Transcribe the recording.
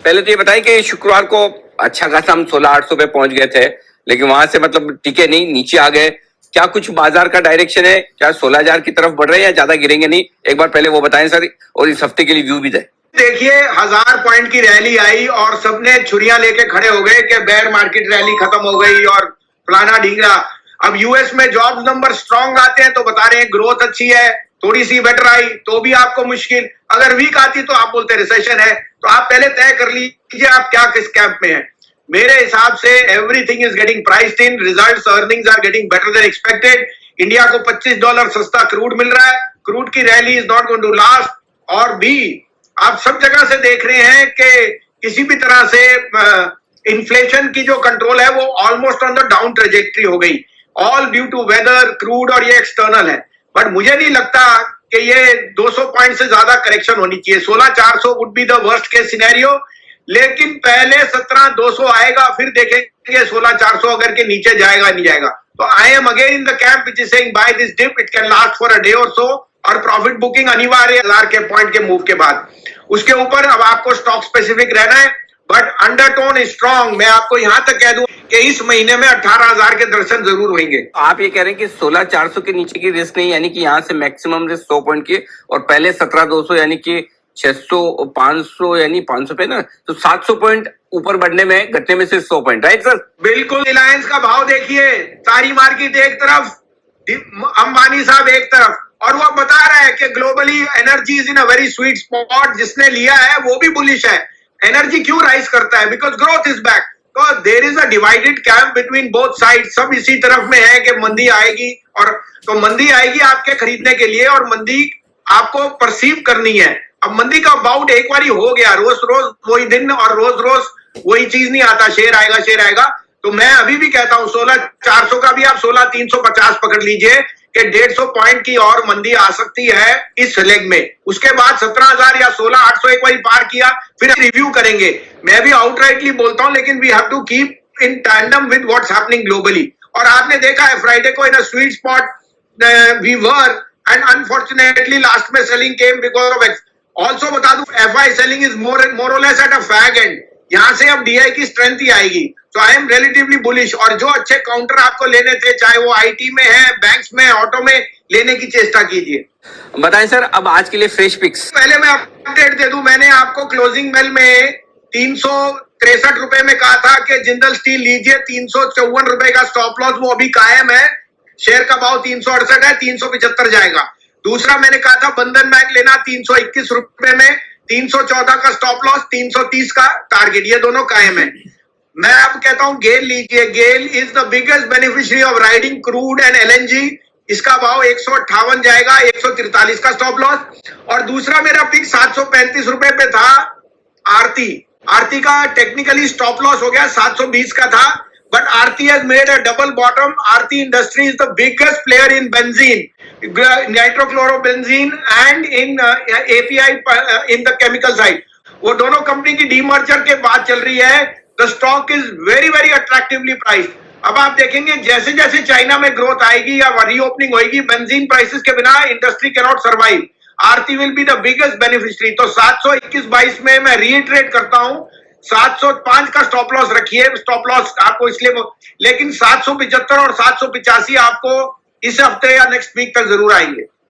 पहले तो ये बताइए कि शुक्रवार को अच्छा खासा हम 16,800 पे पहुंच गए थे, लेकिन वहां से मतलब टिके नहीं, नीचे आ गए। क्या कुछ बाजार का डायरेक्शन है? क्या 16,000 की तरफ बढ़ रहे हैं या ज्यादा गिरेंगे नहीं? एक बार पहले वो बताएं सर, और इस हफ्ते के लिए व्यू भी दें। देखिए 1000 पॉइंट की रैली आई और सबने छुरियां लेके खड़े हो गए कि बेयर मार्केट रैली खत्म हो गई और फलाना ढींगरा। अब यूएस में जॉब्स नंबर स्ट्रांग आते हैं तो बता रहे हैं ग्रोथ अच्छी है, थोड़ी सी बेटर आई तो भी आपको मुश्किल, अगर वीक आती तो आप बोलते रिसेशन है। तो आप पहले तय कर लीजिए आप क्या किस कैंप में है। मेरे हिसाब से everything is getting priced in, results earnings are getting better than expected. India को $25 सस्ता क्रूड मिल रहा है, क्रूड की rally is not going to last. और भी आप सब जगह से देख रहे हैं कि किसी भी तरह से इन्फ्लेशन की जो कंट्रोल है वो almost on the down trajectory हो गई, all due to weather, crude, और ये एक्सटर्नल है। बट मुझे नहीं लगता कि ये 200 पॉइंट से ज्यादा करेक्शन होनी चाहिए। 16,400 would be the worst case scenario, लेकिन पहले 17,200 आएगा, फिर देखेंगे 16,400 अगर के नीचे जाएगा नहीं जाएगा। तो I am again in the camp which is saying by this dip, it can last for a day और सो, और प्रॉफिट बुकिंग अनिवार्य 1000 के पॉइंट के मूव के बाद। उसके ऊपर अब आपको स्टॉक स्पेसिफिक रहना है, बट अंडरटोन इज स्ट्रांग। मैं आपको यहां तक कह दूं कि इस महीने में 18,000 के दर्शन जरूर होंगे। आप ये कह रहे हैं कि 16,400 के नीचे की रिस्क नहीं, यानी कि यहाँ से मैक्सिमम रिस्क 100 पॉइंट की, और पहले 17,200 यानी कि 600 500 यानी 500 पे ना, तो 700 पॉइंट ऊपर बढ़ने में, घटने में सिर्फ 100 पॉइंट, राइट सर? बिल्कुल। रिलायंस का भाव देखिए, सारी मार्केट एक तरफ, अंबानी साहब एक तरफ, और वो बता रहा है कि globally energy is in a very sweet spot. जिसने लिया है वो भी बुलिश है। एनर्जी क्यों राइज करता है? Because growth is back. तो there is a divided camp between both side. सब इसी तरफ में है कि मंदी आएगी, और तो मंदी आएगी आपके खरीदने के लिए, और मंदी आपको परसीव करनी है। अब मंदी का बाउट एक बार हो गया, रोज रोज वही दिन और रोज रोज वही चीज नहीं आता, शेर आएगा शेर आएगा। तो मैं अभी भी कहता हूं 16,400 का भी आप 16,350 पकड़ लीजिए कि 150 पॉइंट की और मंदी आ सकती है इस लेग में। उसके बाद 17,000 या 16,800 एक बार पार किया, फिर रिव्यू करेंगे। मैं भी आउटराइटली बोलता हूं, लेकिन we have to keep in tandem with what's happening globally. और आपने देखा है फ्राइडे को in a sweet spot we were, and unfortunately last में selling came because of also. बता दूं एफआई सेलिंग इज मोर और less at a fag end. यहां से अब डीआई की स्ट्रेंथ ही आएगी। तो आई एम रिलेटिवली बुलिश, और जो अच्छे काउंटर आपको लेने थे, चाहे वो आईटी में है, बैंक्स में, ऑटो में, लेने की चेष्टा कीजिए। बताएं सर, अब आज के लिए फ्रेश पिक्स। पहले मैं अपडेट दे दूं, मैंने आपको क्लोजिंग बेल में 363 रुपए में कहा था कि जिंदल स्टील लीजिए, 354 रुपए का स्टॉप लॉस, वो अभी कायम है। शेयर का भाव 368 है, 375 जाएगा। दूसरा मैंने कहा था बंधन बैंक लेना 321 रुपए में, 314 का स्टॉप लॉस, 330 का टारगेट, ये दोनों कायम है। मैं अब कहता हूं गेल लीजिए। GAIL is the biggest beneficiary of riding crude and LNG. इसका भाव 158 जाएगा, 143 का स्टॉप लॉस। और दूसरा मेरा पिक 735 रुपए पे था आरती। आरती का टेक्निकली स्टॉप लॉस हो गया, 720 का था, but Aarti has made a double bottom. Aarti industry is the biggest player in benzene, nitrochlorobenzene, and in API in the chemical side. वो दोनों कंपनी की डीमर्जर के बाद चल रही है। The stock is very very attractively priced. अब आप देखेंगे जैसे जैसे चाइना में ग्रोथ आएगी या रीओपनिंग होगी, बेंजीन प्राइसेस के बिना industry can not survive. Aarti will be the biggest beneficiary. तो 721.22 में मैं रीइटरेट करता हूं, 705 का स्टॉप लॉस रखिए। स्टॉप लॉस आपको इसलिए, लेकिन 775 और 785 आपको इस हफ्ते या नेक्स्ट वीक तक जरूर आएंगे।